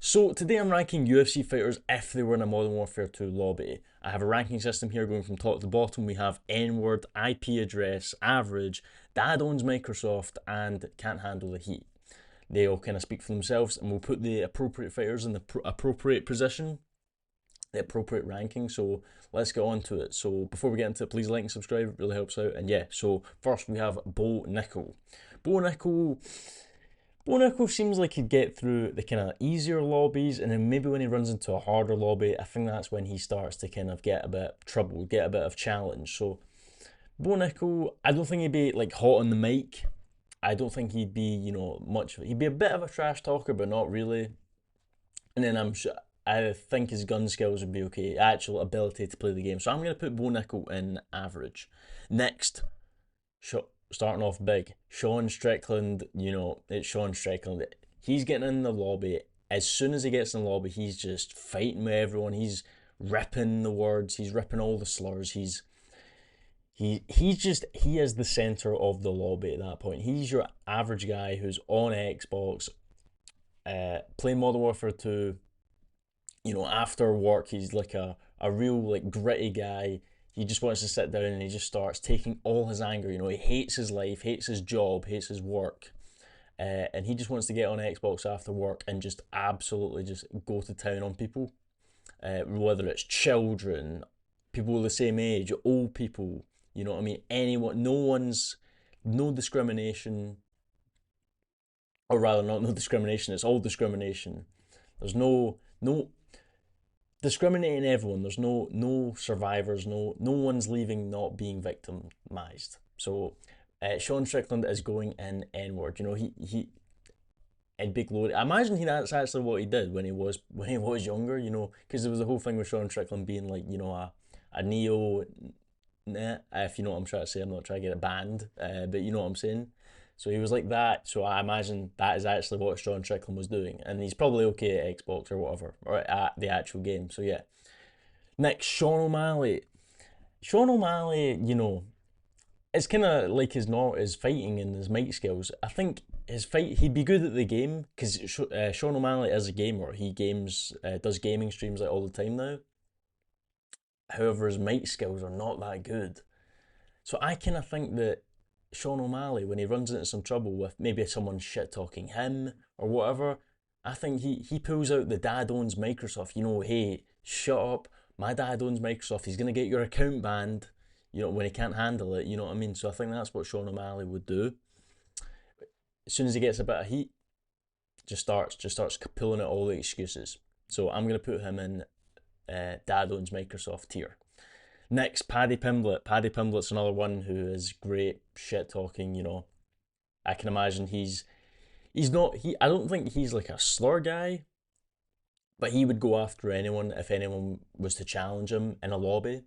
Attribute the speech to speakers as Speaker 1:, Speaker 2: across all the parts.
Speaker 1: So today I'm ranking UFC fighters if they were in a Modern Warfare 2 lobby. I have a ranking system here going from top to bottom. We have N-word, IP address, average, dad owns Microsoft, and can't handle the heat. They all kind of speak for themselves, and we'll put the appropriate fighters in the appropriate position, the appropriate ranking. So let's get on to it. So before we get into it, please like and subscribe, it really helps out. And yeah, so first we have Bo Nickel. Bo Nickel seems like he'd get through the kind of easier lobbies, and then maybe when he runs into a harder lobby, I think that's when he starts to kind of get a bit trouble, get a bit of challenge. So Bo Nickel, I don't think he'd be like hot on the mic. I don't think he'd be, much. He'd be a bit of a trash talker, but not really. And then I think his gun skills would be okay, actual ability to play the game. So I'm gonna put Bo Nickel in average. Next, starting off big, Sean Strickland. It's Sean Strickland. He's getting in the lobby. As soon as he gets in the lobby, he's just fighting with everyone. He's ripping the words. He's ripping all the slurs. He is the center of the lobby at that point. He's your average guy who's on Xbox, playing Modern Warfare 2. After work, he's like a real like gritty guy. He just wants to sit down and he just starts taking all his anger. He hates his life, hates his job, hates his work. And he just wants to get on Xbox after work and just absolutely just go to town on people. Whether it's children, people the same age, old people, you know what I mean? Anyone, no discrimination, or rather, not no discrimination, it's all discrimination. There's no discriminating everyone. There's no survivors. No one's leaving not being victimized. So Sean Strickland is going in N-word. He in Big Load. I imagine that's actually what he did when he was younger. Because there was the whole thing with Sean Strickland being like a neo. If you know what I'm trying to say, I'm not trying to get it banned, but you know what I'm saying. So he was like that. So I imagine that is actually what Sean Strickland was doing, and he's probably okay at Xbox or whatever, or at the actual game. So yeah. Next, Sean O'Malley. Sean O'Malley, it's kind of like his fighting and his mic skills. I think he'd be good at the game because Sean O'Malley is a gamer. He does gaming streams like all the time now. However, his mic skills are not that good. So I kind of think that Sean O'Malley, when he runs into some trouble with maybe someone shit talking him or whatever, I think he pulls out the dad owns Microsoft. Hey, shut up. My dad owns Microsoft. He's going to get your account banned, when he can't handle it. You know what I mean? So I think that's what Sean O'Malley would do. As soon as he gets a bit of heat, just starts pulling out all the excuses. So I'm going to put him in dad owns Microsoft tier. Next, Paddy Pimblett. Paddy Pimblett's another one who is great shit talking. I can imagine he's not. I don't think he's like a slur guy, but he would go after anyone if anyone was to challenge him in a lobby.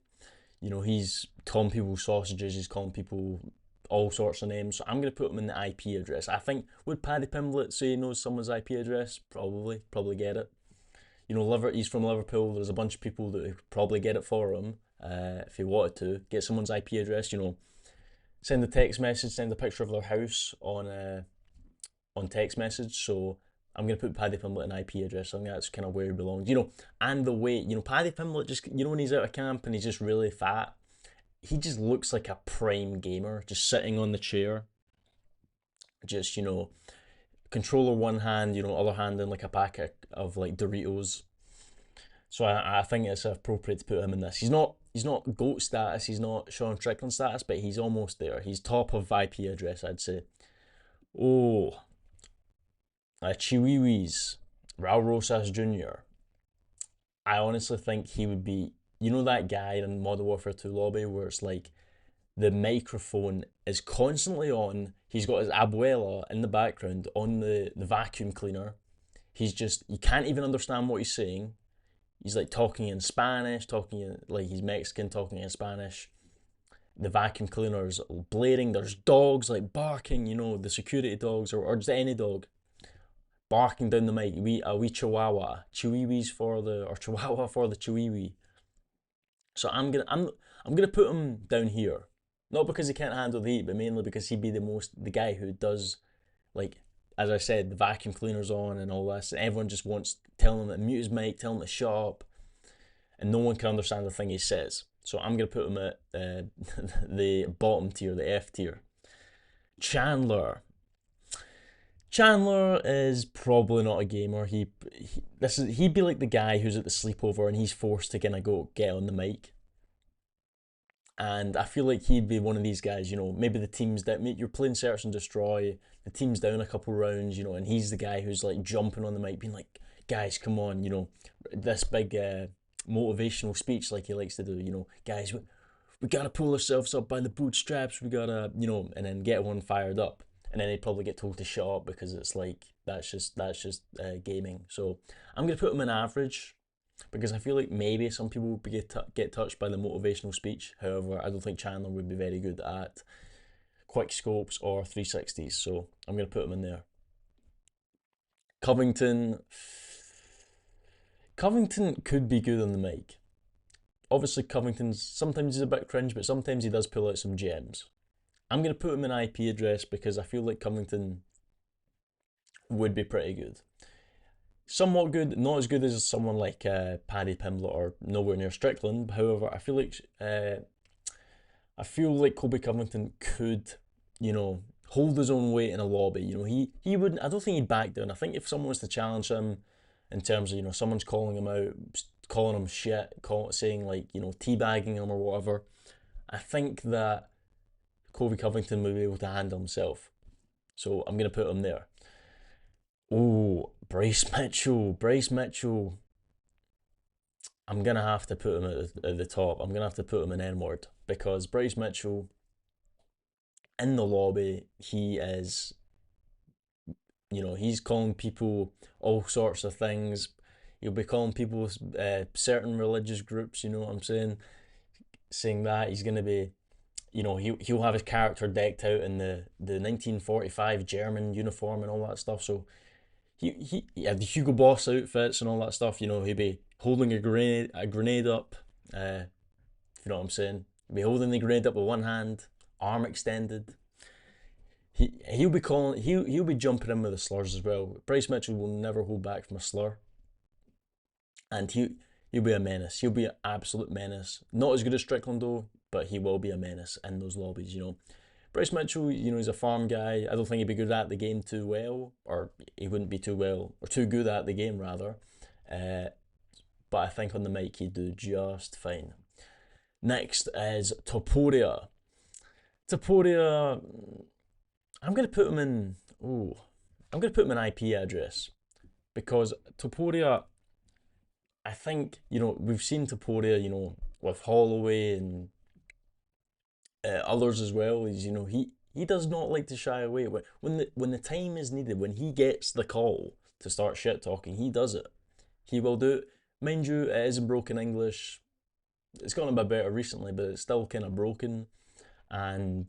Speaker 1: He's calling people sausages. He's calling people all sorts of names. So I'm gonna put him in the IP address. I think, would Paddy Pimblett say he knows someone's IP address? Probably get it. He's from Liverpool. There's a bunch of people that would probably get it for him. If he wanted to get someone's IP address, send a text message, send a picture of their house on text message. So I'm gonna put Paddy Pimblett an IP address. I think that's kind of where he belongs. And the weight. Paddy Pimblett just when he's out of camp and he's just really fat, he just looks like a prime gamer, just sitting on the chair, just controller one hand, other hand in like a packet of like Doritos. So I think it's appropriate to put him in this. He's not GOAT status, he's not Sean Strickland status, but he's almost there. He's top of IP address, I'd say. Oh, Chiwiwis, Raul Rosas Jr. I honestly think he would be, that guy in Modern Warfare 2 lobby where it's like the microphone is constantly on. He's got his abuela in the background on the vacuum cleaner. You can't even understand what he's saying. He's like talking in Spanish, like he's Mexican, talking in Spanish. The vacuum cleaner's blaring. There's dogs like barking, the security dogs or just any dog barking down the mic. A wee chihuahua, chihuahua for the chihuahua. So I'm gonna put him down here, not because he can't handle the heat, but mainly because he'd be the guy who does like as I said, the vacuum cleaner's on and all this, and everyone just wants telling him to mute his mic, telling him to shut up, and no one can understand the thing he says. So I'm gonna put him at the bottom tier, the F tier. Chandler. Chandler is probably not a gamer. He'd be like the guy who's at the sleepover and he's forced to kind of go get on the mic. And I feel like he'd be one of these guys, maybe the teams that you're playing Search and Destroy, the team's down a couple rounds, and he's the guy who's like jumping on the mic, being like, guys, come on, this big motivational speech like he likes to do, guys, we gotta pull ourselves up by the bootstraps, we gotta, and then get everyone fired up. And then they'd probably get told to shut up because it's like, that's just gaming. So I'm going to put him in average, because I feel like maybe some people would get touched by the motivational speech. However, I don't think Chandler would be very good at quick scopes or 360s, so I'm going to put him in there. Covington could be good on the mic. Obviously, Covington's sometimes he's a bit cringe, but sometimes he does pull out some gems. I'm going to put him in IP address because I feel like Covington would be pretty good. Somewhat good, not as good as someone like Paddy Pimblett or nowhere near Strickland. However, I feel like Colby Covington could, hold his own weight in a lobby. He wouldn't. I don't think he'd back down. I think if someone was to challenge him, in terms of someone's calling him out, calling him shit, saying like teabagging him or whatever, I think that Colby Covington would be able to handle himself. So I'm going to put him there. Oh, Bryce Mitchell. I'm going to have to put him at the top. I'm going to have to put him in N-word, because Bryce Mitchell, in the lobby, he is, he's calling people all sorts of things. He'll be calling people certain religious groups, you know what I'm saying? Saying that he's going to be, he'll have his character decked out in the 1945 German uniform and all that stuff. So he had the Hugo Boss outfits and all that stuff. He'd be holding a grenade up. If you know what I'm saying. He'd be holding the grenade up with one hand, arm extended. He'll be jumping in with the slurs as well. Bryce Mitchell will never hold back from a slur, and he'll be a menace. He'll be an absolute menace. Not as good as Strickland though, but he will be a menace in those lobbies. Bryce Mitchell, he's a farm guy. I don't think he'd be good at the game too well, or he wouldn't be too good at the game rather. But I think on the mic he'd do just fine. Next is Topuria. I'm gonna put him in. I'm gonna put him in IP address, because Topuria, I think we've seen Topuria, with Holloway and others as well. He does not like to shy away when the time is needed. When he gets the call to start shit talking, he does it. He will do it. Mind you, it is in broken English. It's gotten a bit better recently, but it's still kind of broken. And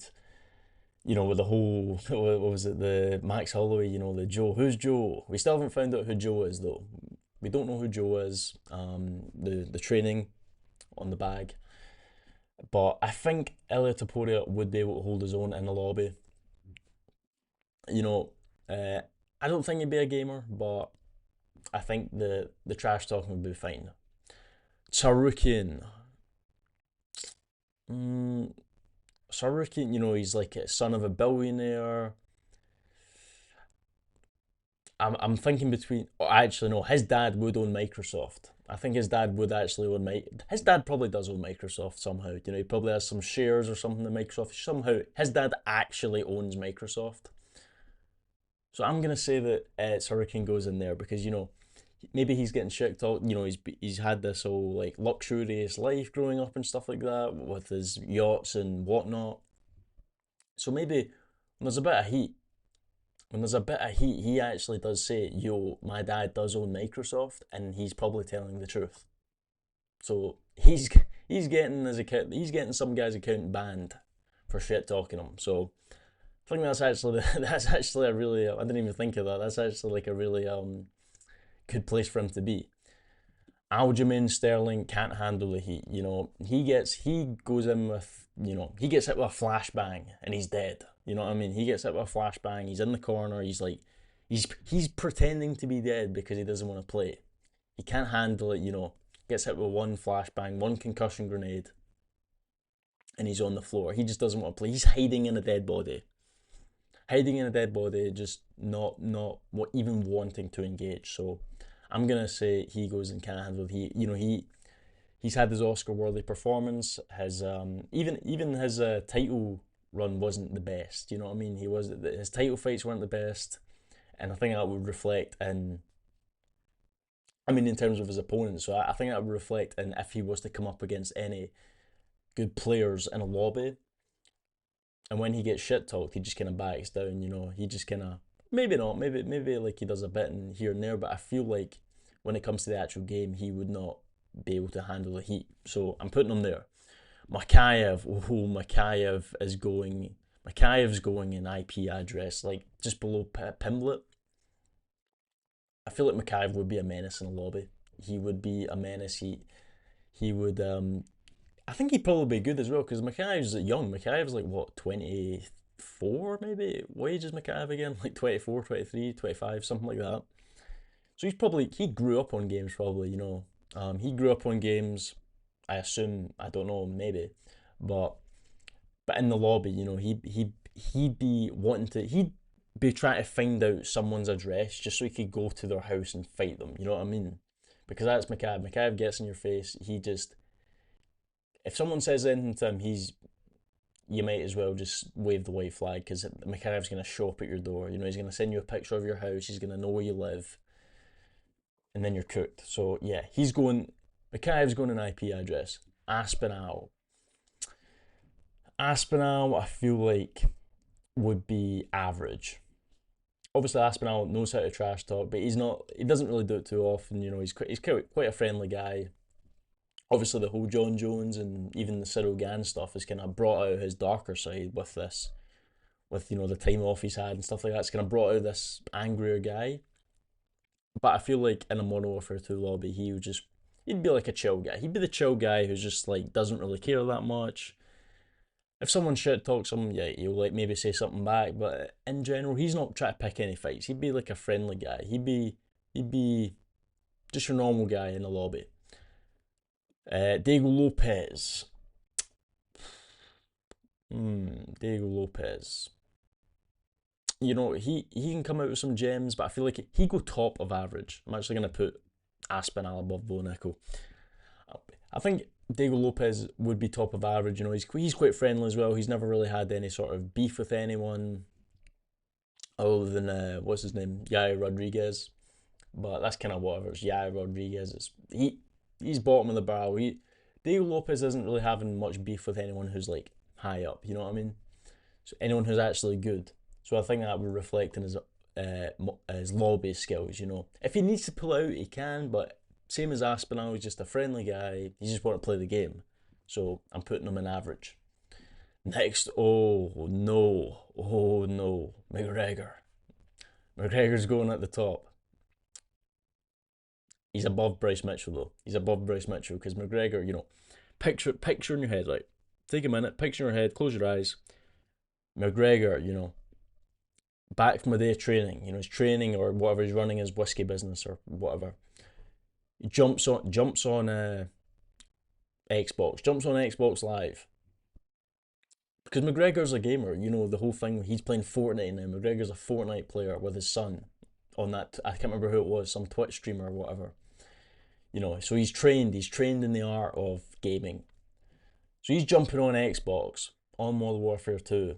Speaker 1: with the whole, what was it, the Max Holloway, the Joe. Who's Joe? We still haven't found out who Joe is though. We don't know who Joe is. The training on the bag. But I think Ilia Topuria would be able to hold his own in the lobby. I don't think he'd be a gamer, but I think the trash talking would be fine. Tsarukyan. Tsarukyan, he's like a son of a billionaire. I'm thinking between. Actually, no. His dad would own Microsoft. I think his dad would actually own. His dad probably does own Microsoft somehow. He probably has some shares or something in Microsoft. Somehow, his dad actually owns Microsoft. So I'm gonna say that Tsarukyan goes in there, because maybe he's getting shit talked. He's had this whole like luxurious life growing up and stuff like that with his yachts and whatnot. So maybe when there's a bit of heat, he actually does say, "Yo, my dad does own Microsoft," and he's probably telling the truth. So he's getting some guy's account banned for shit talking him. So I think that's actually a really, I didn't even think of that. That's actually like a really good place for him to be. Aljamain Sterling can't handle the heat. He goes in with, he gets hit with a flashbang and he's dead. You know what I mean? He gets hit with a flashbang. He's in the corner. He's He's pretending to be dead because he doesn't want to play. He can't handle it, you know. Gets hit with one flashbang, one concussion grenade, and he's on the floor. He just doesn't want to play. He's hiding in a dead body. Hiding in a dead body, just not what even wanting to engage. So I'm gonna say he goes and can't handle it. He's had his Oscar worthy performance. His even his title run wasn't the best. You know what I mean? His title fights weren't the best, and I think that would reflect in. I mean, in terms of his opponents, so I think that would reflect in if he was to come up against any good players in a lobby, and when he gets shit talked, he just kind of backs down. You know, he just kind of maybe not, maybe like he does a bit in here and there, but I feel like when it comes to the actual game, he would not be able to handle the heat. So I'm putting him there. Makayev, oh, Makayev's going in IP address, like just below Pimblett. I feel like Makayev would be a menace in a lobby. He would be a menace. He would I think he'd probably be good as well because Makayev's young. Makayev's like what, 24 maybe? What age is Makayev again? Like 24, 23, 25, something like that. So he grew up on games probably, you know. He grew up on games, I assume, I don't know, maybe. But in the lobby, you know, he'd be wanting to he'd be trying to find out someone's address just so he could go to their house and fight them. You know what I mean? Because that's Makayev. Makayev gets in your face. He just if someone says anything to him, you might as well just wave the white flag because Makayev's going to show up at your door. You know, he's going to send you a picture of your house. He's going to know where you live, and then you're cooked. So yeah, Makayev's going an IP address. Aspinall, I feel like would be average. Obviously, Aspinall knows how to trash talk, but he's not. He doesn't really do it too often. You know, he's quite a friendly guy. Obviously, the whole John Jones and even the Cyril Gane stuff has kind of brought out his darker side with this, with you know the time off he's had and stuff like that. It's kind of brought out this angrier guy. But I feel like in a Modern Warfare 2 lobby, he'd be like a chill guy. He'd be the chill guy who's just like doesn't really care that much. If someone shit talks him, yeah, he'll like maybe say something back. But in general, he's not trying to pick any fights. He'd be like a friendly guy. He'd be just your normal guy in the lobby. Diego Lopez. Diego Lopez. You know, he can come out with some gems, but I feel like he go top of average. I'm actually going to put Aspinall above Bo Nickel. I think Diego Lopez would be top of average. You know, he's quite friendly as well. He's never really had any sort of beef with anyone other than what's his name, Yair Rodriguez. But that's kind of whatever. It's Yair Rodriguez. He's bottom of the barrel. Diego Lopez isn't really having much beef with anyone who's like high up. You know what I mean? So anyone who's actually good. So I think that would reflect in his lobby skills. You know, if he needs to pull out, he can. But same as Aspinall, he's just a friendly guy. He just want to play the game. So I'm putting him in average. Next, oh no, McGregor. McGregor's going at the top. He's above Bryce Mitchell though. He's above Bryce Mitchell because McGregor, you know, picture in your head, right? Take a minute, picture in your head, close your eyes. McGregor, you know, back from a day of training, you know, his training or whatever, he's running his whiskey business or whatever. He jumps on Xbox Live. Because McGregor's a gamer, you know, the whole thing, he's playing Fortnite now. McGregor's a Fortnite player with his son on that, I can't remember who it was, some Twitch streamer or whatever. You know, so he's trained in the art of gaming. So he's jumping on Xbox, on Modern Warfare 2,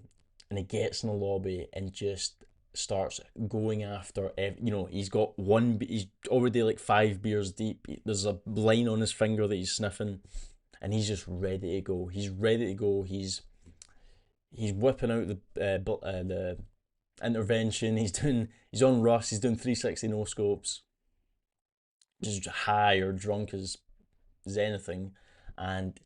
Speaker 1: and he gets in the lobby and just starts going after, you know, he's already like 5 beers deep. There's a line on his finger that he's sniffing, and he's just ready to go. He's ready to go. He's whipping out the intervention. He's on Rust. He's doing 360 no scopes, just high or drunk as anything, and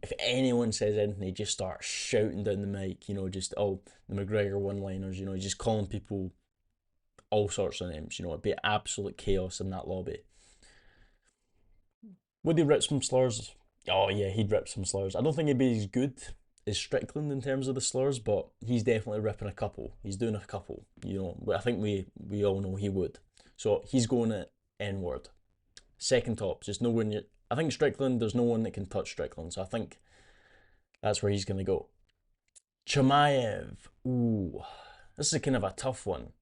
Speaker 1: if anyone says anything, he just starts shouting down the mic, you know, just all the McGregor one-liners, you know, he's just calling people all sorts of names, you know, it'd be absolute chaos in that lobby. Would he rip some slurs? Oh yeah, he'd rip some slurs. I don't think he'd be as good is Strickland in terms of the slurs, but he's definitely ripping a couple. He's doing a couple. I think we all know he would. So he's going at N word. Second top, just nowhere near. I think Strickland. There's no one that can touch Strickland. So I think that's where he's gonna go. Chimaev. Ooh, this is kind of a tough one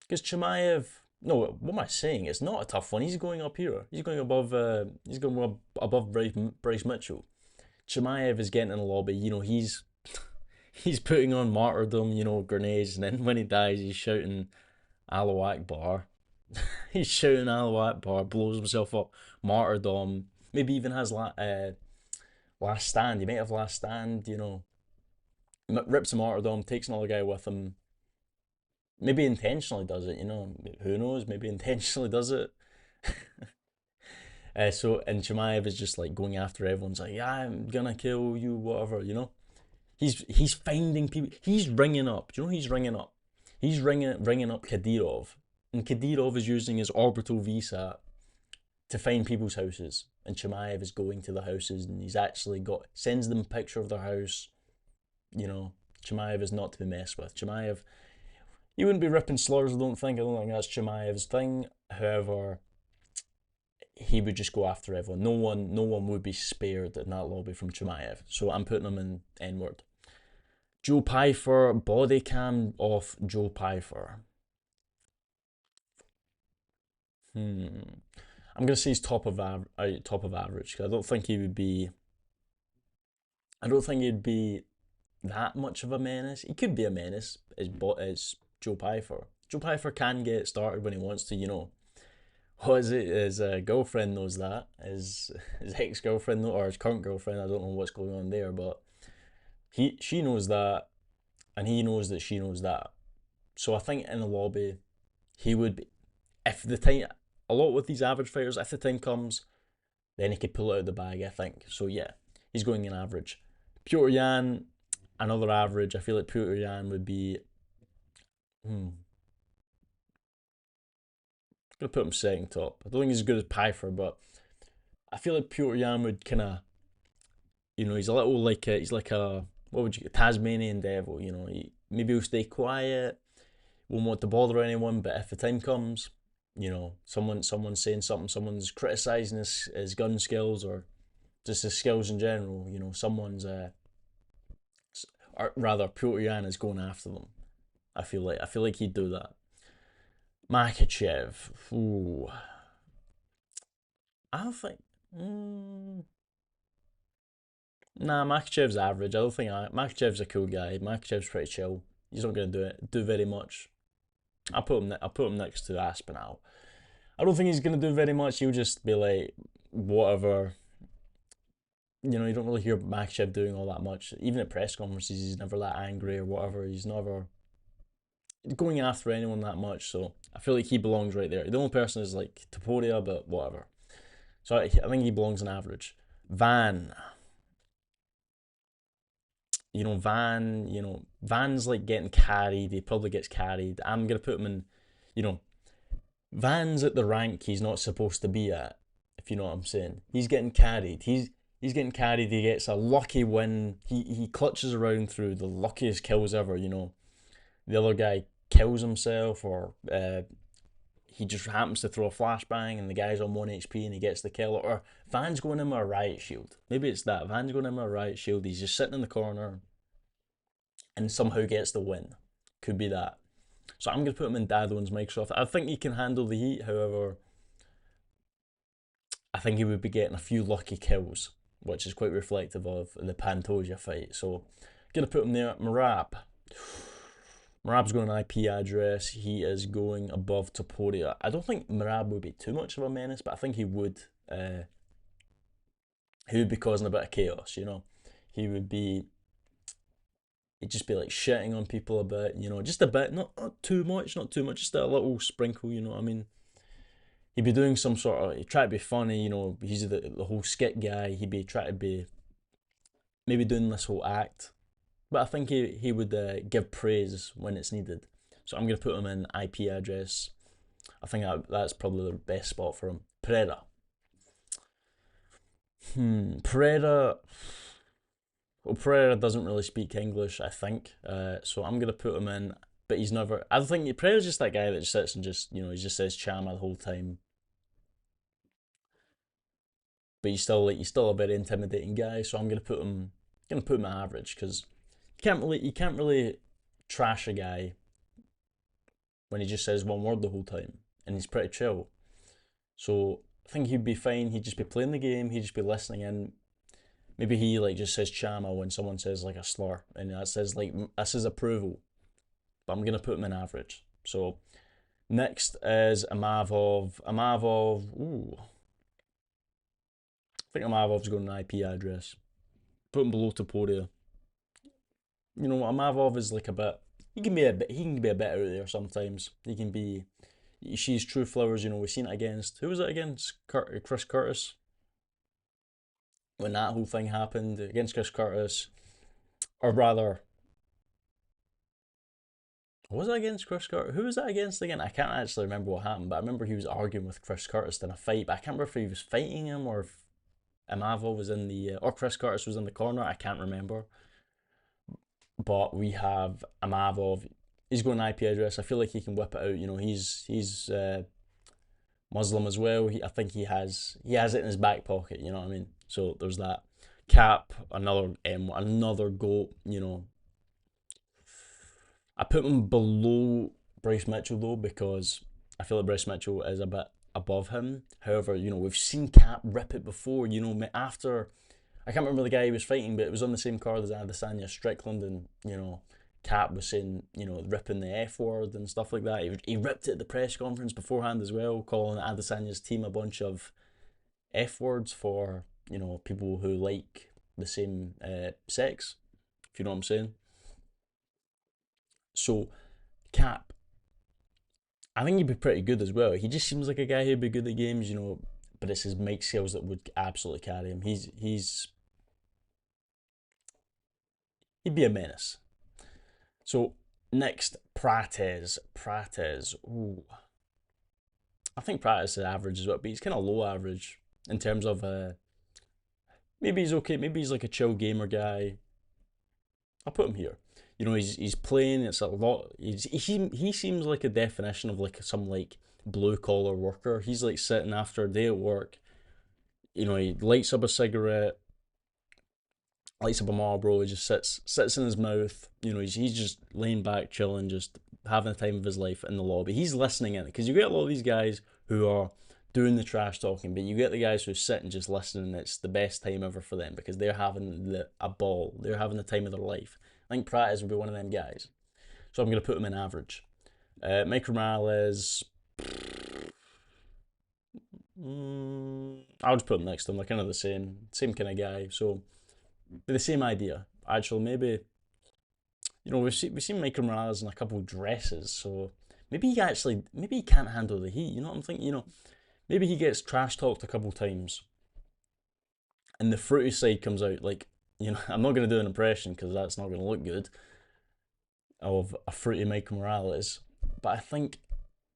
Speaker 1: because Chimaev. No, what am I saying? It's not a tough one. He's going up here. He's going above. He's going above Bryce Mitchell. Chimaev is getting in the lobby. He's putting on martyrdom. Grenades, and then when he dies, he's shouting Allahu Akbar. He's shouting Allahu Akbar, blows himself up, martyrdom. Maybe even has last stand. He might have last stand. Rips a martyrdom, takes another guy with him. Maybe intentionally does it. Who knows? Maybe intentionally does it. And Chimaev is just like going after everyone's like, yeah, I'm gonna kill you, whatever. He's finding people. He's ringing up. Do you know who he's ringing up? He's ringing up Kadyrov, and Kadyrov is using his orbital VSAT to find people's houses, and Chimaev is going to the houses, and he's actually sends them a picture of their house. Chimaev is not to be messed with. Chimaev, he wouldn't be ripping slurs. I don't think that's Chimaev's thing. However, he would just go after everyone. No one would be spared in that lobby from Chimaev. So I'm putting him in N word. Joe Pyfer, body cam off Joe Pyfer. I'm gonna say he's top of average. I don't think he would be. I don't think he'd be that much of a menace. He could be a menace as Joe Pyfer. Joe Pyfer can get started when he wants to. What is it? His girlfriend knows that. His ex-girlfriend or his current girlfriend. I don't know what's going on there, but she knows that, and he knows that she knows that. So I think in the lobby, he would be. If the time, a lot with these average fighters, if the time comes, then he could pull it out of the bag. I think so. Yeah, he's going in average. Petr Yan, another average. I feel like Petr Yan would be. I'm gonna put him second top. I don't think he's as good as Pyfer, but I feel like Petr Yan would kind of, he's a little like he's like a what would you Tasmanian devil. Maybe he'll stay quiet, won't want to bother anyone, but if the time comes, someone's saying something, someone's criticizing his gun skills or just his skills in general. Someone's or rather Petr Yan is going after them. I feel like he'd do that. Makachev, ooh, I don't think. Nah, Makachev's average. I don't think Makachev's a cool guy. Makachev's pretty chill. He's not gonna do very much. I put him next to Aspinall. I don't think he's gonna do very much. He'll just be like whatever. You don't really hear Makachev doing all that much. Even at press conferences, he's never that angry or whatever. He's never going after anyone that much. So I feel like he belongs right there. The only person is like Topuria, but whatever. So I think he belongs in average. Van. Van's like getting carried. He probably gets carried. I'm gonna put him in. Van's at the rank he's not supposed to be at. If you know what I'm saying, he's getting carried. He's getting carried. He gets a lucky win. He clutches around through the luckiest kills ever. The other guy kills himself, or he just happens to throw a flashbang and the guy's on 1 HP and he gets the kill. Or Van's going in with a riot shield. Maybe it's that. Van's going in with a riot shield. He's just sitting in the corner and somehow gets the win. Could be that. So I'm going to put him in Dadwin's Microsoft. I think he can handle the heat. However, I think he would be getting a few lucky kills, which is quite reflective of the Pantoja fight. So I'm going to put him there. Marab's going an IP address. He is going above Topuria. I don't think Marab would be too much of a menace, but I think he would. He would be causing a bit of chaos. He would be. He'd just be like shitting on people a bit. Just a bit, not too much, just a little sprinkle. You know what I mean? He'd be doing some sort of. He'd try to be funny. He's the whole skit guy. He'd be trying to be. Maybe doing this whole act. But I think he would give praise when it's needed. So I'm going to put him in IP address. I think that's probably the best spot for him. Pereira. Pereira. Well, Pereira doesn't really speak English, I think. So I'm gonna put him in, but he's never. I don't think Pereira's just that guy that just sits and just he just says Chama the whole time, but he's still a very intimidating guy. So I'm gonna put him at average because you can't really trash a guy when he just says one word the whole time and he's pretty chill. So I think he'd be fine. He'd just be playing the game. He'd just be listening in. Maybe he like just says chama when someone says like a slur, and that says like that's his approval. But I'm gonna put him in average. So next is Amavov. Ooh, I think Amavov's got an IP address. Put him below Topuria. You know what? Amavov is like a bit. He can be a bit out there sometimes. He can be. She's true flowers. We've seen it against. Who was it against? Chris Curtis. When that whole thing happened against Chris Curtis, or rather, was it against Chris Curtis? Who was that against again? I can't actually remember what happened, but I remember he was arguing with Chris Curtis in a fight. But I can't remember if he was fighting him or if Amavo was in the or Chris Curtis was in the corner. I can't remember. But we have Amavov. He's got an IP address. I feel like he can whip it out. He's Muslim as well. I think he has it in his back pocket. You know what I mean? So there's that. Cap, another goat. I put him below Bryce Mitchell though because I feel like Bryce Mitchell is a bit above him. However, we've seen Cap rip it before. After I can't remember the guy he was fighting, but it was on the same card as Adesanya Strickland, and Cap was saying ripping the F word and stuff like that. He ripped it at the press conference beforehand as well, calling Adesanya's team a bunch of F words for people who like the same sex, if you know what I'm saying. So Cap, I think he'd be pretty good as well. He just seems like a guy who'd be good at games, but it's his mic skills that would absolutely carry him. He'd be a menace. So next, Prates. Ooh, I think Prates is average as well, but he's kind of low average in terms of maybe he's okay. Maybe he's like a chill gamer guy. I'll put him here. He's playing. It's a lot. He seems like a definition of like some like blue collar worker. He's like sitting after a day at work. He lights up a cigarette, lights up a Marlboro. He just sits in his mouth. He's just laying back, chilling, just having the time of his life in the lobby. He's listening in because you get a lot of these guys who are doing the trash talking, but you get the guys who sit and just listening. And it's the best time ever for them because they're having a ball. They're having the time of their life. I think Pratt would be one of them guys. So I'm going to put him in average. Mike Morales. I'll just put him next to him. They're kind of the same kind of guy. So the same idea. Actually, maybe we've seen Mike Morales in a couple of dresses. So maybe he can't handle the heat. You know what I'm thinking? Maybe he gets trash talked a couple times, and the fruity side comes out. Like I'm not going to do an impression because that's not going to look good of a fruity Mike Morales. But I think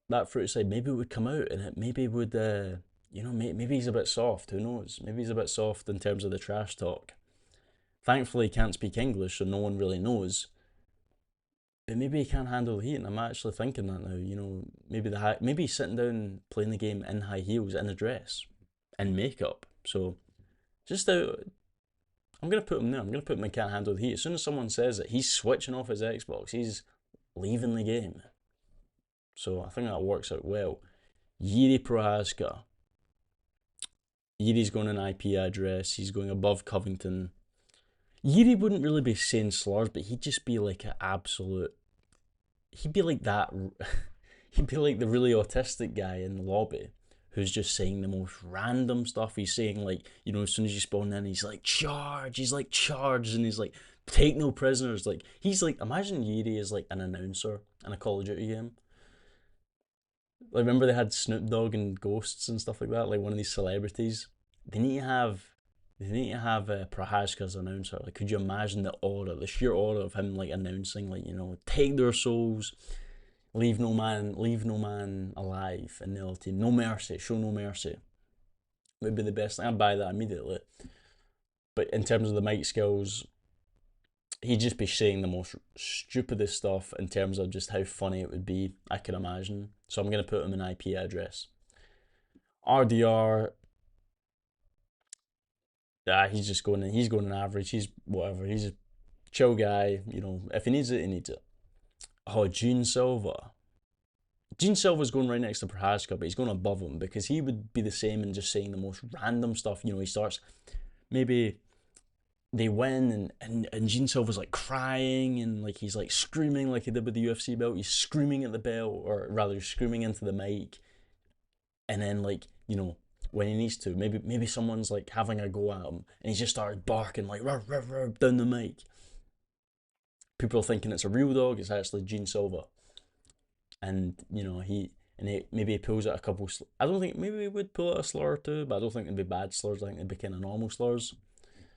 Speaker 1: that fruity side maybe would come out, and it maybe would maybe he's a bit soft. Who knows? Maybe he's a bit soft in terms of the trash talk. Thankfully, he can't speak English, so no one really knows. But maybe he can't handle the heat, and I'm actually thinking that now. Maybe he's sitting down playing the game in high heels, in a dress, in makeup. So just out, I'm gonna put him there. I'm gonna put him in can't handle the heat. As soon as someone says it, he's switching off his Xbox. He's leaving the game. So I think that works out well. Yuri Prohaska. Yuri's going an IP address. He's going above Covington. Yuri wouldn't really be saying slurs, but he'd just be like an absolute. He'd be like that. He'd be like the really autistic guy in the lobby who's just saying the most random stuff. He's saying like, as soon as you spawn in, he's like charge. He's like charge, and he's like take no prisoners. Like he's like imagine Yuri is like an announcer in a Call of Duty game. Like remember they had Snoop Dogg and Ghosts and stuff like that, like one of these celebrities. They need to have Prohaska as an announcer. Like, could you imagine the sheer aura of him like announcing, like take their souls, leave no man alive in the other team, no mercy, show no mercy. Would be the best thing. I'd buy that immediately. But in terms of the mic skills, he'd just be saying the most stupidest stuff in terms of just how funny it would be, I can imagine. So I'm going to put him an IP address. RDR, he's just going in, he's going an average, he's whatever, he's a chill guy, you know, if he needs it, he needs it. Oh, Gene Silva. Gene Silva's going right next to Prohaska, but he's going above him because he would be the same and just saying the most random stuff. You know, he starts, maybe they win and Gene Silva's like crying and like he's like screaming like he did with the UFC belt. He's screaming at the belt, or rather screaming into the mic. And then like, you know, when he needs to, maybe someone's like having a go at him and he just started barking like ruh, ruh, ruh, down the mic. People are thinking it's a real dog, it's actually Gene Silva. And you know, maybe he pulls out a couple. I don't think, maybe he would pull out a slur or two, but I don't think it'd be bad slurs. I think it'd be kind of normal slurs.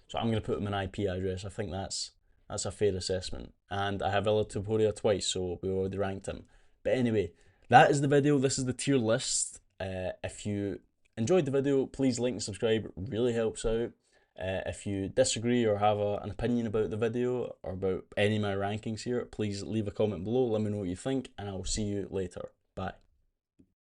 Speaker 1: So I'm gonna put him an IP address. I think that's a fair assessment. And I have Ilatopuria twice, so we already ranked him. But anyway, that is the video. This is the tier list. If you enjoyed the video, please like and subscribe. It really helps out. If you disagree or have an opinion about the video or about any of my rankings here, please leave a comment below. Let me know what you think, and I will see you later. Bye.